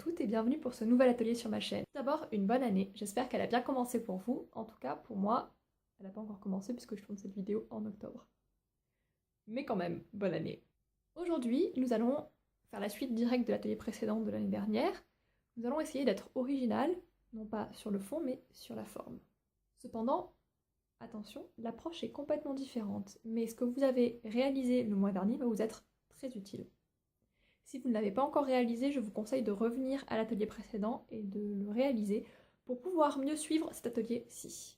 toutes et bienvenue pour ce nouvel atelier sur ma chaîne. D'abord, une bonne année, j'espère qu'elle a bien commencé pour vous. En tout cas, pour moi, elle n'a pas encore commencé puisque je tourne cette vidéo en octobre. Mais quand même, bonne année. Aujourd'hui, nous allons faire la suite directe de l'atelier précédent de l'année dernière. Nous allons essayer d'être original, non pas sur le fond, mais sur la forme. Cependant, attention, l'approche est complètement différente, mais ce que vous avez réalisé le mois dernier va vous être très utile. Si vous ne l'avez pas encore réalisé, je vous conseille de revenir à l'atelier précédent et de le réaliser pour pouvoir mieux suivre cet atelier-ci.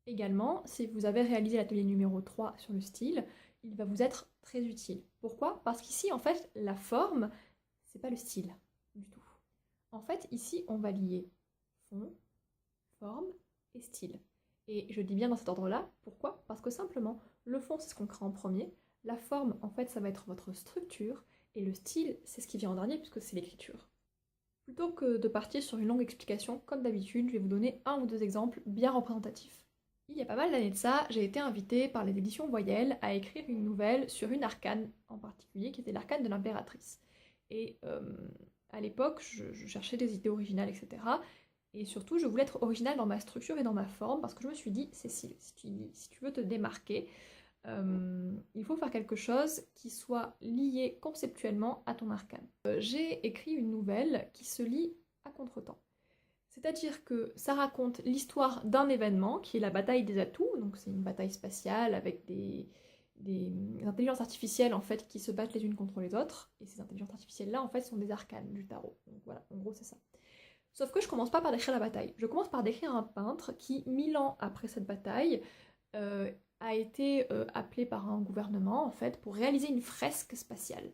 Également, si vous avez réalisé l'atelier numéro 3 sur le style, il va vous être très utile. Pourquoi? Parce qu'ici, en fait, la forme, c'est pas le style du tout. En fait, ici, on va lier fond, forme et style. Et je dis bien dans cet ordre-là, pourquoi? Parce que simplement, le fond, c'est ce qu'on crée en premier, la forme, en fait, ça va être votre structure, et le style, c'est ce qui vient en dernier, puisque c'est l'écriture. Plutôt que de partir sur une longue explication, comme d'habitude, je vais vous donner un ou deux exemples bien représentatifs. Il y a pas mal d'années de ça, j'ai été invitée par les éditions Voyelles à écrire une nouvelle sur une arcane en particulier, qui était l'arcane de l'impératrice. Et à l'époque, je cherchais des idées originales, etc. Et surtout, je voulais être originale dans ma structure et dans ma forme, parce que je me suis dit, Cécile, si tu veux te démarquer, il faut faire quelque chose qui soit lié conceptuellement à ton arcane. J'ai écrit une nouvelle qui se lit à contretemps. C'est-à-dire que ça raconte l'histoire d'un événement qui est la bataille des atouts, donc c'est une bataille spatiale avec des intelligences artificielles en fait qui se battent les unes contre les autres, et ces intelligences artificielles-là en fait sont des arcanes du tarot. Donc voilà, en gros c'est ça. Sauf que je commence pas par décrire la bataille, je commence par décrire un peintre qui, 1000 ans après cette bataille, a été appelé par un gouvernement en fait pour réaliser une fresque spatiale.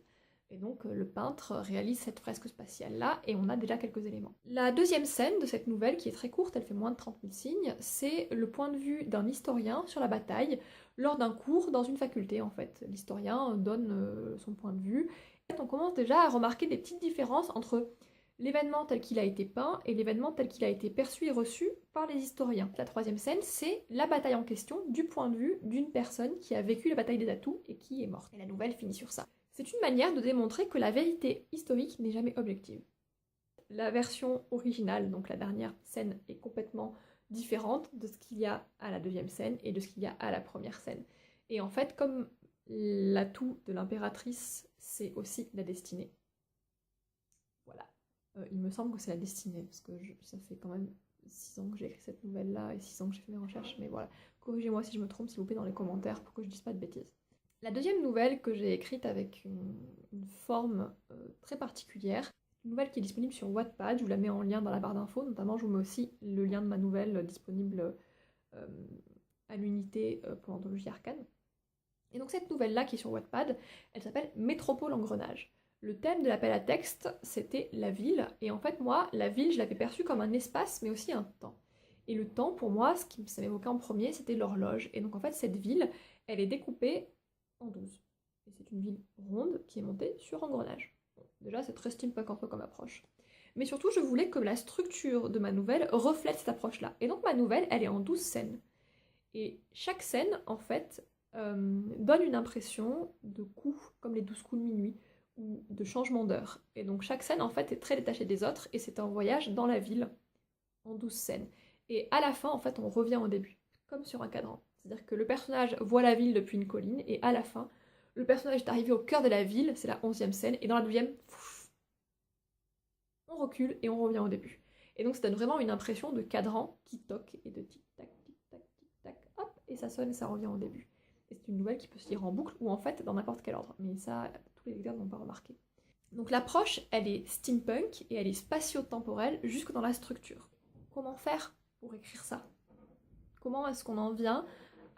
Et donc le peintre réalise cette fresque spatiale-là et on a déjà quelques éléments. La deuxième scène de cette nouvelle, qui est très courte, elle fait moins de 30 000 signes, c'est le point de vue d'un historien sur la bataille lors d'un cours dans une faculté en fait. L'historien donne son point de vue. Et on commence déjà à remarquer des petites différences entre l'événement tel qu'il a été peint et l'événement tel qu'il a été perçu et reçu par les historiens. La troisième scène, c'est la bataille en question du point de vue d'une personne qui a vécu la bataille des atouts et qui est morte. Et la nouvelle finit sur ça. C'est une manière de démontrer que la vérité historique n'est jamais objective. La version originale, donc la dernière scène, est complètement différente de ce qu'il y a à la deuxième scène et de ce qu'il y a à la première scène. Et en fait, comme l'atout de l'impératrice, c'est aussi la destinée. Voilà. Il me semble que c'est la destinée, parce que ça fait quand même 6 ans que j'ai écrit cette nouvelle-là et 6 ans que j'ai fait mes recherches, mais voilà. Corrigez-moi si je me trompe, s'il vous plaît, dans les commentaires pour que je dise pas de bêtises. La deuxième nouvelle que j'ai écrite avec une forme très particulière, une nouvelle qui est disponible sur Wattpad, je vous la mets en lien dans la barre d'infos, notamment je vous mets aussi le lien de ma nouvelle disponible à l'unité pour l'anthologie arcane. Et donc cette nouvelle-là qui est sur Wattpad, elle s'appelle Métropole Engrenage. Le thème de l'appel à texte, c'était la ville, et en fait moi, la ville, je l'avais perçue comme un espace, mais aussi un temps. Et le temps, pour moi, ce qui m'évoquait en premier, c'était l'horloge. Et donc en fait, cette ville, elle est découpée en 12. Et c'est une ville ronde qui est montée sur engrenage. Bon, déjà, c'est très steampunk un peu comme approche. Mais surtout, je voulais que la structure de ma nouvelle reflète cette approche-là. Et donc ma nouvelle, elle est en 12 scènes. Et chaque scène, en fait, donne une impression de coup, comme les 12 coups de minuit, ou de changement d'heure. Et donc chaque scène, en fait, est très détachée des autres, et c'est un voyage dans la ville, en 12 scènes. Et à la fin, en fait, on revient au début, comme sur un cadran. C'est-à-dire que le personnage voit la ville depuis une colline, et à la fin, le personnage est arrivé au cœur de la ville, c'est la 11e scène, et dans la 12e, on recule et on revient au début. Et donc ça donne vraiment une impression de cadran qui toque, et de tic-tac, tic-tac, tic-tac, hop, et ça sonne et ça revient au début. Et c'est une nouvelle qui peut se lire en boucle, ou en fait dans n'importe quel ordre, mais ça, tous les lecteurs n'ont pas remarqué. Donc l'approche, elle est steampunk, et elle est spatio-temporelle jusque dans la structure. Comment faire pour écrire ça? Comment est-ce qu'on en vient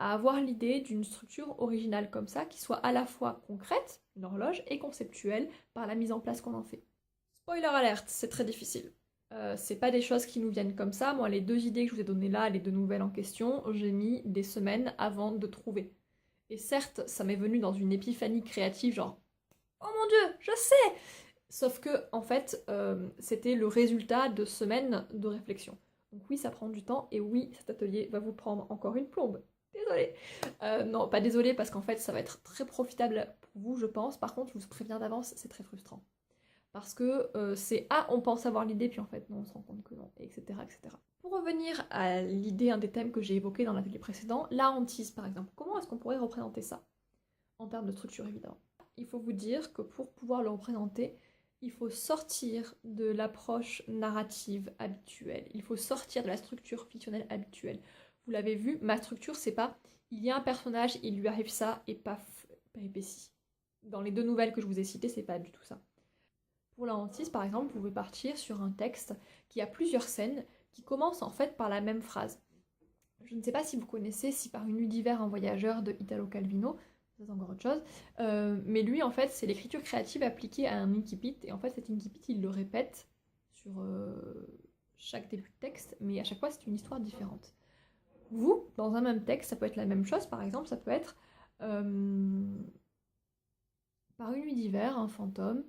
à avoir l'idée d'une structure originale comme ça, qui soit à la fois concrète, une horloge, et conceptuelle par la mise en place qu'on en fait? Spoiler alert, c'est très difficile. C'est pas des choses qui nous viennent comme ça. Moi, les 2 idées que je vous ai données là, les 2 nouvelles en question, j'ai mis des semaines avant de trouver. Et certes, ça m'est venu dans une épiphanie créative, genre « Oh mon Dieu, je sais !» Sauf que, en fait, c'était le résultat de semaines de réflexion. Donc oui, ça prend du temps, et oui, cet atelier va vous prendre encore une plombe. Désolée. Non, pas désolée, parce qu'en fait, ça va être très profitable pour vous, je pense. Par contre, je vous préviens d'avance, c'est très frustrant. Parce que c'est « Ah, on pense avoir l'idée, puis en fait, non, on se rend compte que non, etc. etc. » Pour revenir à l'idée, un des thèmes que j'ai évoqué dans l'atelier précédent, la hantise par exemple. Comment est-ce qu'on pourrait représenter ça? En termes de structure évidemment. Il faut vous dire que pour pouvoir le représenter, il faut sortir de l'approche narrative habituelle. Il faut sortir de la structure fictionnelle habituelle. Vous l'avez vu, ma structure, c'est pas « il y a un personnage, il lui arrive ça, et paf, péripétie ». Dans les 2 nouvelles que je vous ai citées, c'est pas du tout ça. Pour la hantise, par exemple, vous pouvez partir sur un texte qui a plusieurs scènes qui commencent en fait par la même phrase. Je ne sais pas si vous connaissez Si par une nuit d'hiver un voyageur de Italo Calvino, c'est encore autre chose, mais lui en fait c'est l'écriture créative appliquée à un incipit, et en fait cet incipit il le répète sur chaque début de texte, mais à chaque fois c'est une histoire différente. Vous, dans un même texte, ça peut être la même chose, par exemple, ça peut être par une nuit d'hiver, un fantôme.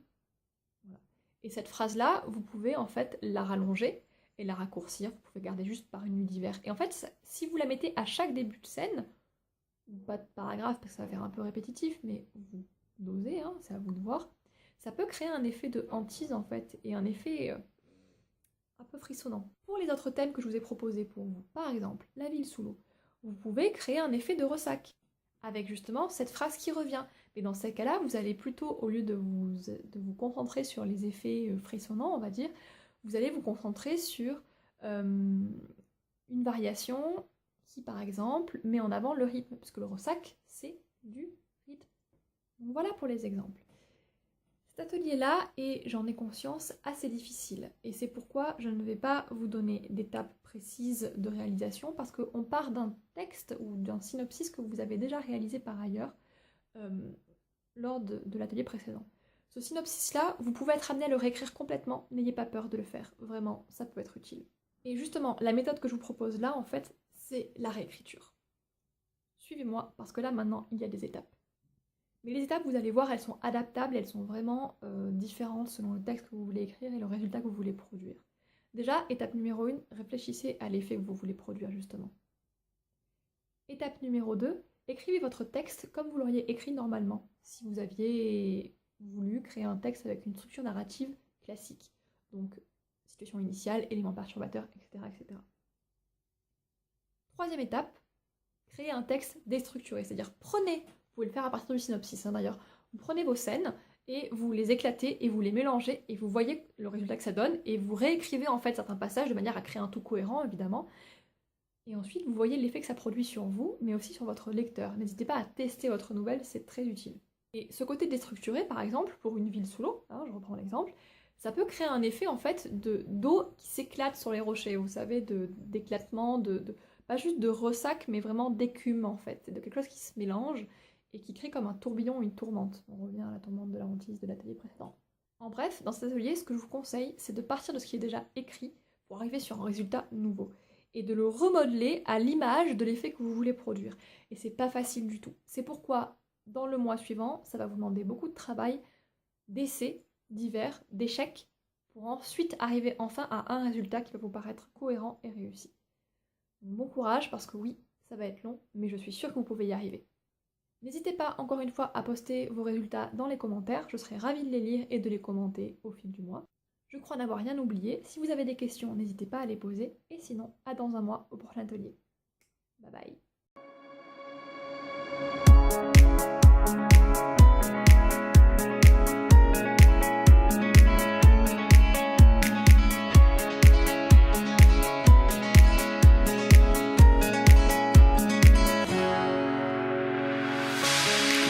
Voilà. Et cette phrase-là, vous pouvez en fait la rallonger et la raccourcir. Vous pouvez garder juste par une nuit d'hiver. Et en fait, si vous la mettez à chaque début de scène, pas de paragraphe parce que ça va faire un peu répétitif, mais vous dosez, hein, c'est à vous de voir, ça peut créer un effet de hantise en fait, et un effet un peu frissonnant. Pour les autres thèmes que je vous ai proposés pour vous, par exemple, la ville sous l'eau, vous pouvez créer un effet de ressac, avec justement cette phrase qui revient. Mais dans ces cas-là, vous allez plutôt, au lieu de vous concentrer sur les effets frissonnants, on va dire, vous allez vous concentrer sur une variation qui, par exemple, met en avant le rythme, parce que le ressac, c'est du rythme. Donc voilà pour les exemples. Cet atelier-là est, j'en ai conscience, assez difficile. Et c'est pourquoi je ne vais pas vous donner d'étapes précises de réalisation, parce qu'on part d'un texte ou d'un synopsis que vous avez déjà réalisé par ailleurs lors de l'atelier précédent. Ce synopsis-là, vous pouvez être amené à le réécrire complètement, n'ayez pas peur de le faire, vraiment, ça peut être utile. Et justement, la méthode que je vous propose là, en fait, c'est la réécriture. Suivez-moi, parce que là, maintenant, il y a des étapes. Mais les étapes, vous allez voir, elles sont adaptables, elles sont vraiment différentes selon le texte que vous voulez écrire et le résultat que vous voulez produire. Déjà, étape numéro 1, réfléchissez à l'effet que vous voulez produire justement. Étape numéro 2, écrivez votre texte comme vous l'auriez écrit normalement, si vous aviez voulu créer un texte avec une structure narrative classique. Donc, situation initiale, éléments perturbateurs, etc. etc. Troisième étape, créez un texte déstructuré, c'est-à-dire prenez, vous pouvez le faire à partir du synopsis d'ailleurs, vous prenez vos scènes et vous les éclatez et vous les mélangez et vous voyez le résultat que ça donne et vous réécrivez en fait certains passages de manière à créer un tout cohérent évidemment. Et ensuite vous voyez l'effet que ça produit sur vous mais aussi sur votre lecteur. N'hésitez pas à tester votre nouvelle, c'est très utile. Et ce côté déstructuré par exemple, pour une ville sous l'eau, je reprends l'exemple, ça peut créer un effet en fait d'eau qui s'éclate sur les rochers, vous savez, d'éclatement, pas juste de ressac, mais vraiment d'écume en fait, de quelque chose qui se mélange et qui crée comme un tourbillon, une tourmente. On revient à la tourmente de la hantise de l'atelier précédent. En bref, dans cet atelier, ce que je vous conseille, c'est de partir de ce qui est déjà écrit pour arriver sur un résultat nouveau et de le remodeler à l'image de l'effet que vous voulez produire. Et c'est pas facile du tout. C'est pourquoi, dans le mois suivant, ça va vous demander beaucoup de travail, d'essais divers, d'échecs, pour ensuite arriver enfin à un résultat qui va vous paraître cohérent et réussi. Bon courage, parce que oui, ça va être long, mais je suis sûre que vous pouvez y arriver. N'hésitez pas encore une fois à poster vos résultats dans les commentaires, je serai ravie de les lire et de les commenter au fil du mois. Je crois n'avoir rien oublié, si vous avez des questions, n'hésitez pas à les poser, et sinon, à dans un mois au prochain atelier. Bye bye.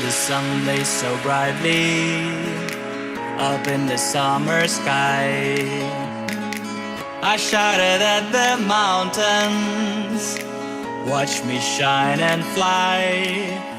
The sun lays so brightly up in the summer sky. I shouted at the mountains, watch me shine and fly.